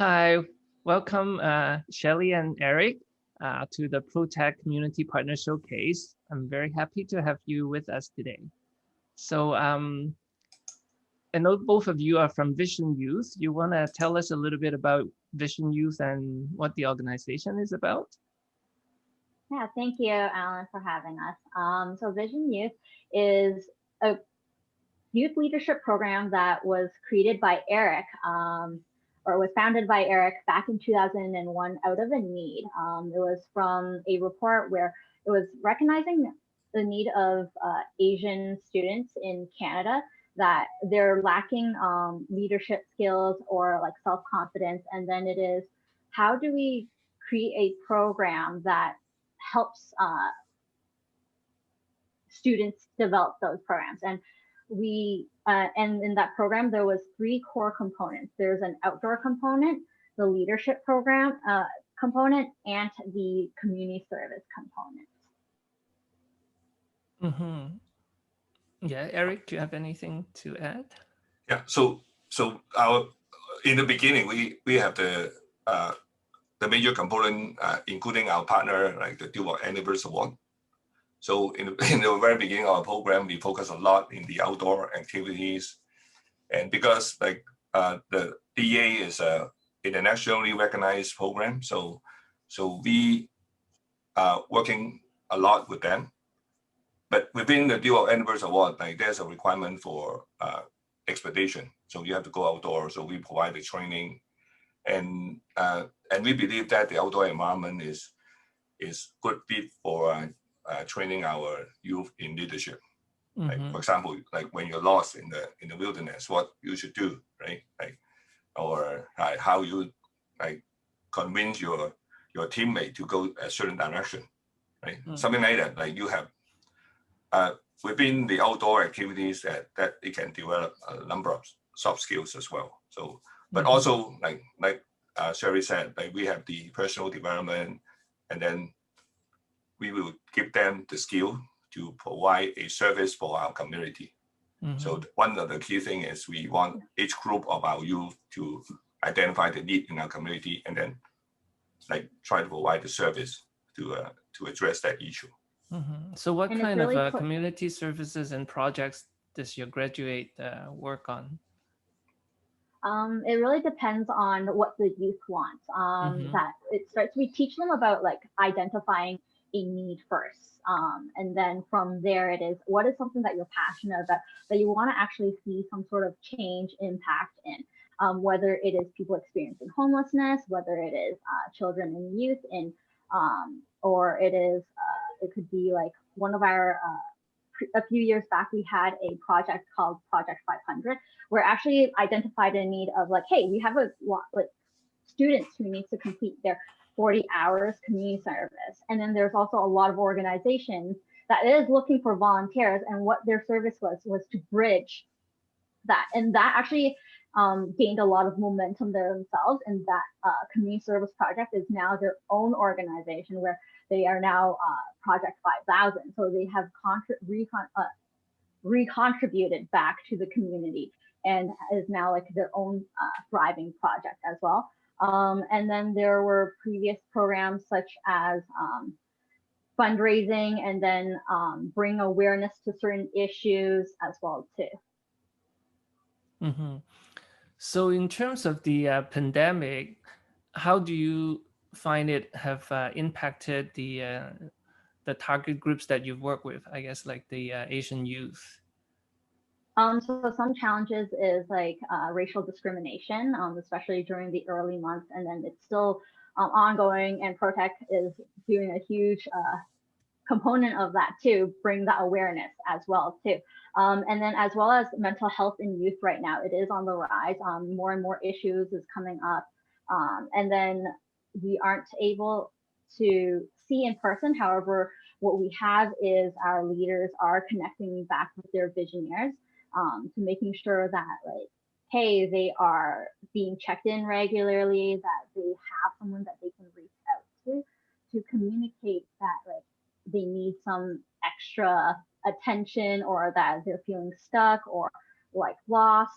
Hi, welcome Shirley and Eric to the ProTech Community Partner Showcase. I'm very happy to have you with us today. So I know both of you are from Vision Youth. You want to tell us a little bit about Vision Youth and what the organization is about? Yeah, thank you, Alan, for having us. So Vision Youth is a youth leadership program that was created by Eric, or was founded by Eric back in 2001 out of a need. It was from a report where it was recognizing the need of Asian students in Canada, that they're lacking leadership skills or like self-confidence. And then it is, how do we create a program that helps students develop those programs? And and in that program, there was 3 core components. There's an outdoor component, the leadership program component, and the community service component. Yeah, Eric, do you have anything to add? Yeah, so in the beginning, we have the major component, including our partner, like the Dual Anniversary Award. So in the very beginning of our program, we focus a lot in the outdoor activities, and because like the DA is a internationally recognized program, so we are working a lot with them. But within the Dual Anniversary Award, like there's a requirement for expedition, so you have to go outdoors. So we provide the training, and we believe that the outdoor environment is good fit for training our youth in leadership. Like for example, like when you're lost in the wilderness, what you should do, right? Like, or how you like convince your teammate to go a certain direction, right? Something like that. Like you have within the outdoor activities that it can develop a number of soft skills as well. So, but also like Shirley said, like we have the personal development, and then we will give them the skill to provide a service for our community. So one of the key things is we want each group of our youth to identify the need in our community and then like try to provide the service to address that issue. So what kind of community services and projects does your graduate work on? It really depends on what the youth wants. That it starts, we teach them about like identifying a need first. And then from there, it is, what is something that you're passionate about, that you want to actually see some sort of change, impact in, whether it is people experiencing homelessness, whether it is children and youth in, or it is, it could be like one of our, a few years back, we had a project called Project 500, where actually identified a need of like, hey, we have a lot like students who need to complete their 40 hours community service. And then there's also a lot of organizations that is looking for volunteers, and what their service was to bridge that. And that actually gained a lot of momentum there themselves. And that community service project is now their own organization, where they are now Project 5000. So they have recontributed back to the community and is now like their own thriving project as well. And then there were previous programs such as fundraising, and then bring awareness to certain issues as well too. So in terms of the pandemic, how do you find it have impacted the target groups that you've worked with, I guess like the Asian youth? So some challenges is like racial discrimination, especially during the early months, and then it's still ongoing, and ProTech is doing a huge component of that too, bring that awareness as well too. And then as well as mental health in youth right now, it is on the rise. More and more issues is coming up. And then we aren't able to see in person. However, what we have is our leaders are connecting back with their visionaries, to making sure that like, hey, they are being checked in regularly, that they have someone that they can reach out to communicate that like they need some extra attention, or that they're feeling stuck, or like lost,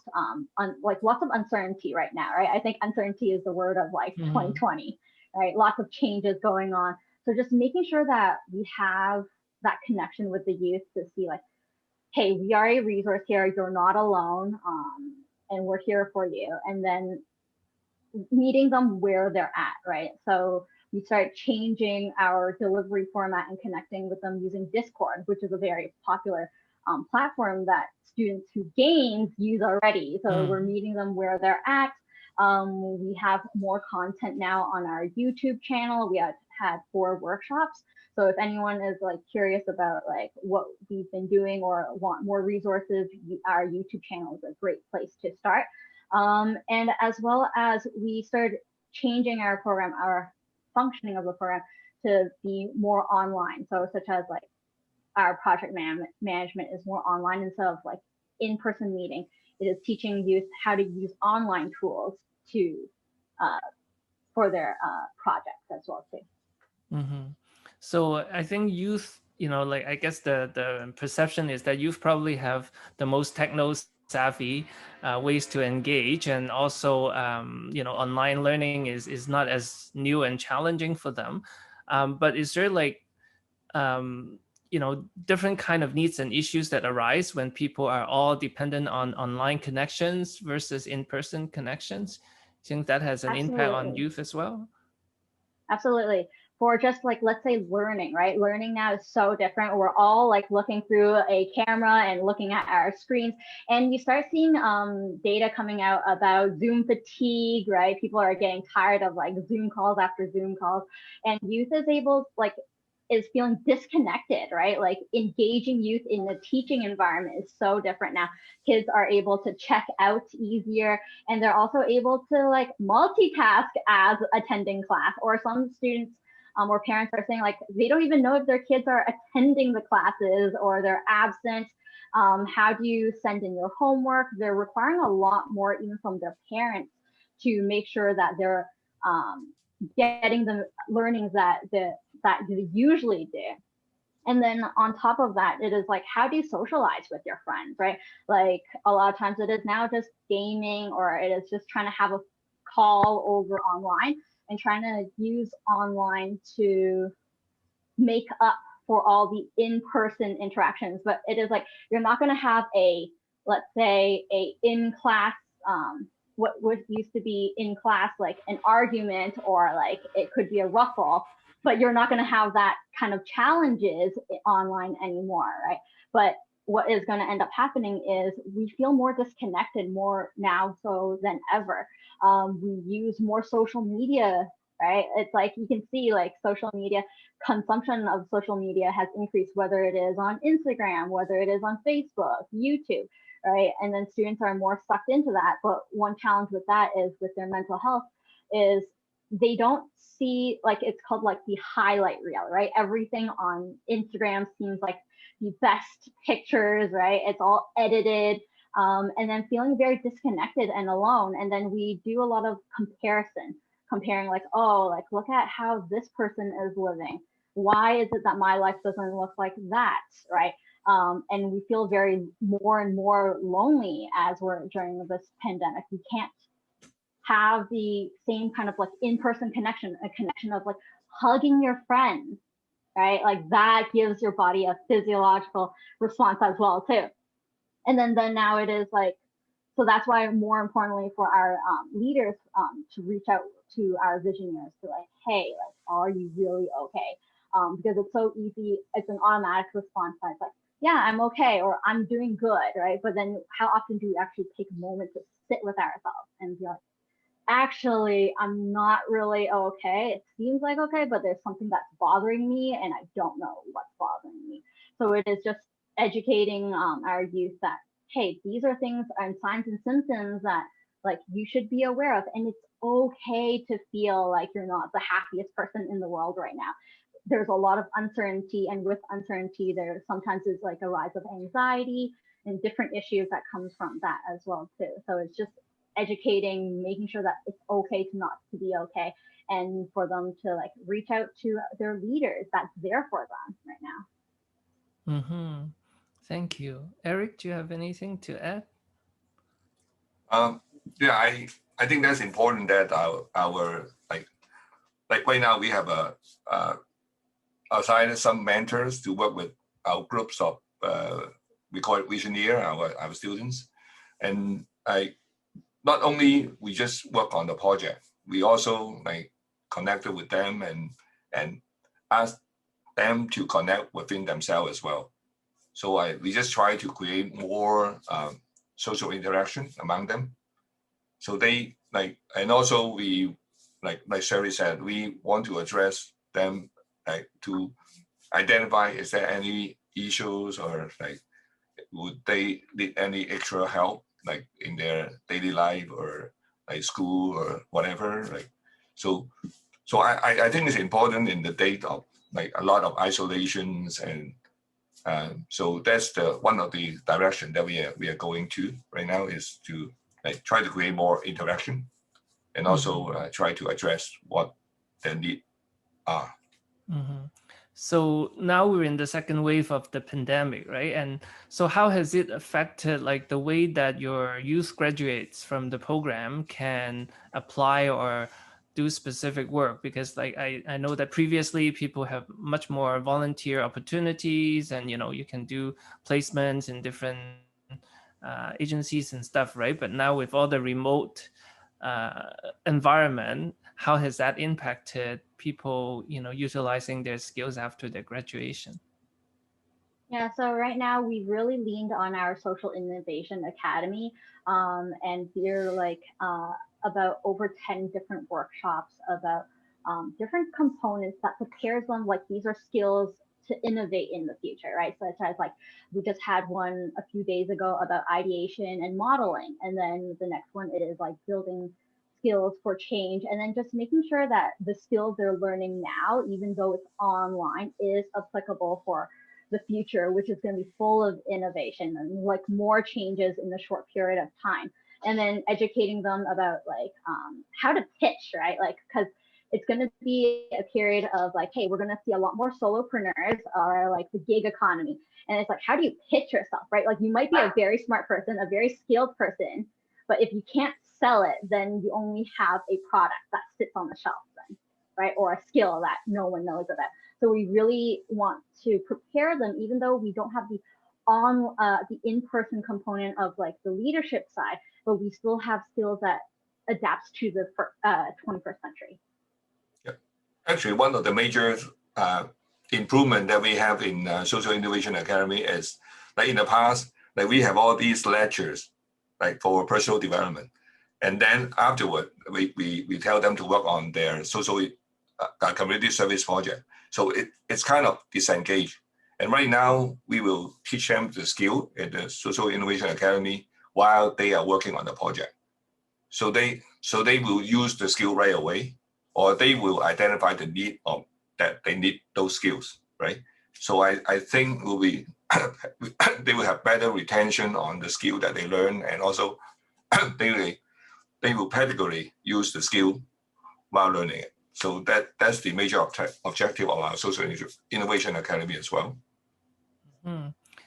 like lots of uncertainty right now, right? I think uncertainty is the word of like 2020, right? Lots of changes going on. So just making sure that we have that connection with the youth to see like, hey, we are a resource here. You're not alone, and we're here for you. And then meeting them where they're at, right? So we start changing our delivery format and connecting with them using Discord, which is a very popular platform that students who gains use already. So we're meeting them where they're at. We have more content now on our YouTube channel. We have had 4 workshops. So if anyone is like curious about like what we've been doing or want more resources, our YouTube channel is a great place to start. And as well as we started changing our program, our functioning of the program to be more online. So such as like our project management is more online instead of like in-person meeting. It is teaching youth how to use online tools to for their projects as well too. So I think youth, like I guess the perception is that youth probably have the most techno savvy ways to engage, and also online learning is not as new and challenging for them. But is there like different kind of needs and issues that arise when people are all dependent on online connections versus in-person connections? I think that has an impact on youth as well. Absolutely. For just like, let's say learning, right? Learning now is so different. We're all like looking through a camera and looking at our screens, and you start seeing data coming out about Zoom fatigue, right? People are getting tired of like Zoom calls after Zoom calls, and youth is feeling disconnected, right? Like engaging youth in the teaching environment is so different now. Kids are able to check out easier, and they're also able to like multitask as attending class. Or some students or parents are saying like they don't even know if their kids are attending the classes or they're absent. How do you send in your homework? They're requiring a lot more even from their parents to make sure that they're getting the learnings that they usually do. And then on top of that, it is like, how do you socialize with your friends, right? Like a lot of times it is now just gaming, or it is just trying to have a call over online and trying to use online to make up for all the in-person interactions. But it is like, you're not going to have let's say a in-class, what used to be in class, like an argument, or like it could be a ruffle, but you're not going to have that kind of challenges online anymore, right? But what is going to end up happening is we feel more disconnected more now so than ever. We use more social media, right? It's like you can see like social media, consumption of social media has increased, whether it is on Instagram, whether it is on Facebook, YouTube, right? And then students are more sucked into that. But one challenge with that is with their mental health is they don't see, like, it's called like the highlight reel, right? Everything on Instagram seems like the best pictures, right? It's all edited, and then feeling very disconnected and alone. And then we do a lot of comparing like, oh, like look at how this person is living. Why is it that my life doesn't look like that, right? And we feel very more and more lonely as we're during this pandemic. We can't have the same kind of like in-person connection, a connection of like hugging your friends, right? Like that gives your body a physiological response as well too. And then now it is like, so that's why more importantly for our leaders to reach out to our visionaries to like, hey, like, are you really okay? Because it's so easy, it's an automatic response that's like, yeah, I'm okay, or I'm doing good, right? But then how often do we actually take a moment to sit with ourselves and be like, actually, I'm not really okay. It seems like okay, but there's something that's bothering me and I don't know what's bothering me. So it is just educating our youth that, hey, these are things and signs and symptoms that like you should be aware of. And it's okay to feel like you're not the happiest person in the world right now. There's a lot of uncertainty, and with uncertainty, there sometimes is like a rise of anxiety and different issues that comes from that as well too. So it's just educating, making sure that it's okay to not to be okay, and for them to like reach out to their leaders that's there for them right now. Thank you. Eric, do you have anything to add? Yeah, I think that's important that our like right now we have assigned some mentors to work with our groups of we call it visioneer, our students, and not only we just work on the project, we also like connected with them and ask them to connect within themselves as well. So we just try to create more social interaction among them. So they like, and also we like Shirley said, we want to address them like to identify is there any issues or like would they need any extra help like in their daily life or like school or whatever. Like so I think it's important in the date of like a lot of isolations and so that's the one of the direction that we are going to right now is to like try to create more interaction and also try to address what their needs are. So now we're in the second wave of the pandemic, right? And so how has it affected like the way that your youth graduates from the program can apply or do specific work? Because like I know that previously people have much more volunteer opportunities and, you know, you can do placements in different agencies and stuff, right? But now with all the remote environment, how has that impacted people, you know, utilizing their skills after their graduation? Yeah, so right now we really leaned on our Social Innovation Academy, and we're like about over 10 different workshops about different components that prepares them, like these are skills to innovate in the future, right? Such as like we just had one a few days ago about ideation and modeling, and then the next one it is like building skills for change, and then just making sure that the skills they're learning now, even though it's online, is applicable for the future, which is going to be full of innovation and like more changes in the short period of time. And then educating them about like how to pitch, right? Like, because it's going to be a period of like, hey, we're going to see a lot more solopreneurs or like the gig economy. And it's like, how do you pitch yourself, right? Like you might be a very smart person, a very skilled person, but if you can't sell it, then you only have a product that sits on the shelf then, right? Or a skill that no one knows about. So we really want to prepare them, even though we don't have the in-person component of like the leadership side, but we still have skills that adapts to the 21st century. Yeah, actually, one of the major improvement that we have in Social Innovation Academy is like in the past, like we have all these lectures like for personal development, and then afterward we tell them to work on their social community service project. So it's kind of disengaged. And right now, we will teach them the skill at the Social Innovation Academy while they are working on the project. So they will use the skill right away, or they will identify the need of that they need those skills, right? So I think will be they will have better retention on the skill that they learn, and also they will practically use the skill while learning it. So that's the major objective of our Social Innovation Academy as well.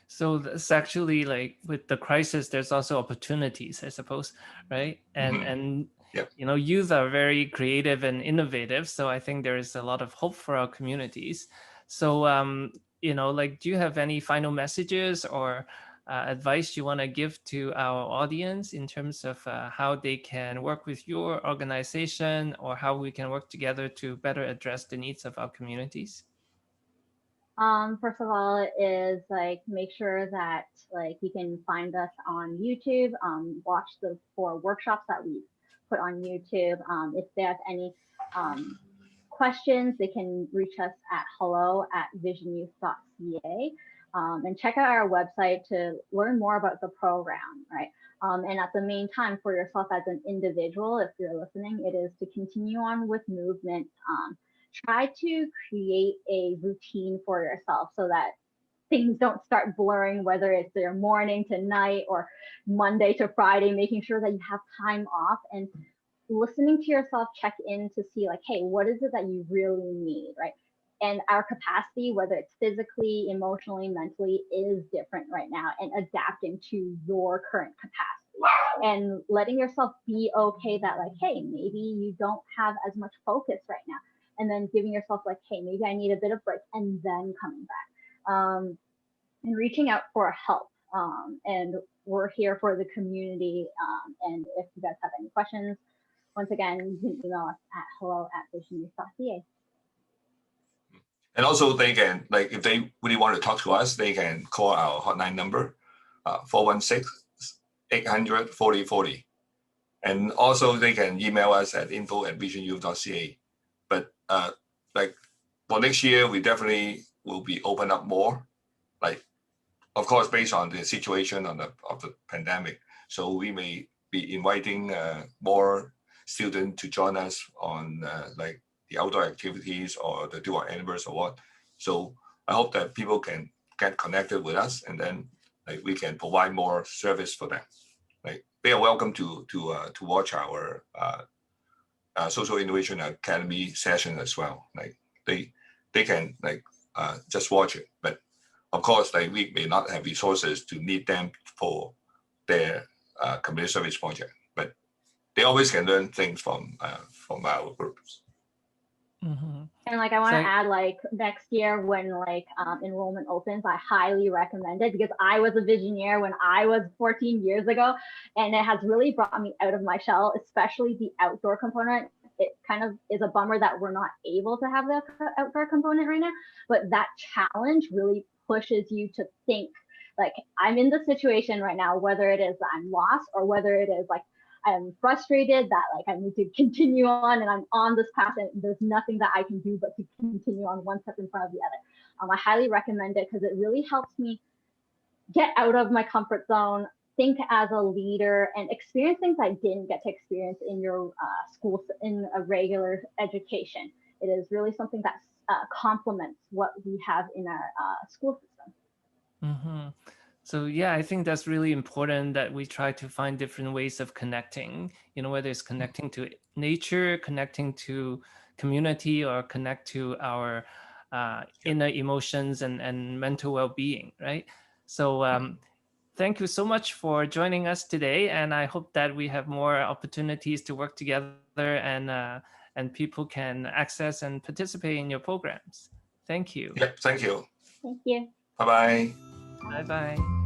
So it's actually like with the crisis, there's also opportunities, I suppose, right? And yep. You know, youth are very creative and innovative. So I think there is a lot of hope for our communities. So you know, like, do you have any final messages or advice you want to give to our audience in terms of how they can work with your organization, or how we can work together to better address the needs of our communities? First of all, is like make sure that like you can find us on YouTube. Watch the 4 workshops that we put on YouTube. If they have any questions, they can reach us at hello@visionyouth.ca. And check out our website to learn more about the program, right? And at the meantime, for yourself as an individual, if you're listening, it is to continue on with movement. Try to create a routine for yourself so that things don't start blurring, whether it's your morning to night or Monday to Friday, making sure that you have time off and listening to yourself, check in to see like, hey, what is it that you really need, right? And our capacity, whether it's physically, emotionally, mentally, is different right now, and adapting to your current capacity. and letting yourself be okay that like, hey, maybe you don't have as much focus right now, and then giving yourself like, hey, maybe I need a bit of break, and then coming back, and reaching out for help. And we're here for the community. And if you guys have any questions, once again, you can email us at hello@visionnews.ca. And also they can, like, if they really want to talk to us, they can call our hotline number, 416-800-4040. And also they can email us at info@visionnews.ca. But like for next year, we definitely will be open up more, like, of course, based on the situation of the pandemic. So we may be inviting more students to join us on like the outdoor activities or the Do Our Anniversary Award. So I hope that people can get connected with us, and then like we can provide more service for them. Like they are welcome to watch our Social Innovation Academy session as well. Like they can like just watch it, but of course, like we may not have resources to need them for their community service project, but they always can learn things from our groups. Mm-hmm. And like I want to add, like next year when like enrollment opens, I highly recommend it, because I was a Visioneer when I was 14 years ago, and it has really brought me out of my shell, especially the outdoor component. It kind of is a bummer that we're not able to have the outdoor component right now, but that challenge really pushes you to think like, I'm in the situation right now, whether it is that I'm lost or whether it is like I'm frustrated that like I need to continue on and I'm on this path and there's nothing that I can do but to continue on one step in front of the other. I highly recommend it because it really helps me get out of my comfort zone, think as a leader, and experience things I didn't get to experience in your school, in a regular education. It is really something that complements what we have in our school system. Mm-hmm. So yeah, I think that's really important that we try to find different ways of connecting, you know, whether it's connecting to nature, connecting to community, or connect to our inner emotions and mental well-being, right? So thank you so much for joining us today. And I hope that we have more opportunities to work together and people can access and participate in your programs. Thank you. Yep, thank you. Thank you. Bye-bye. Bye-bye.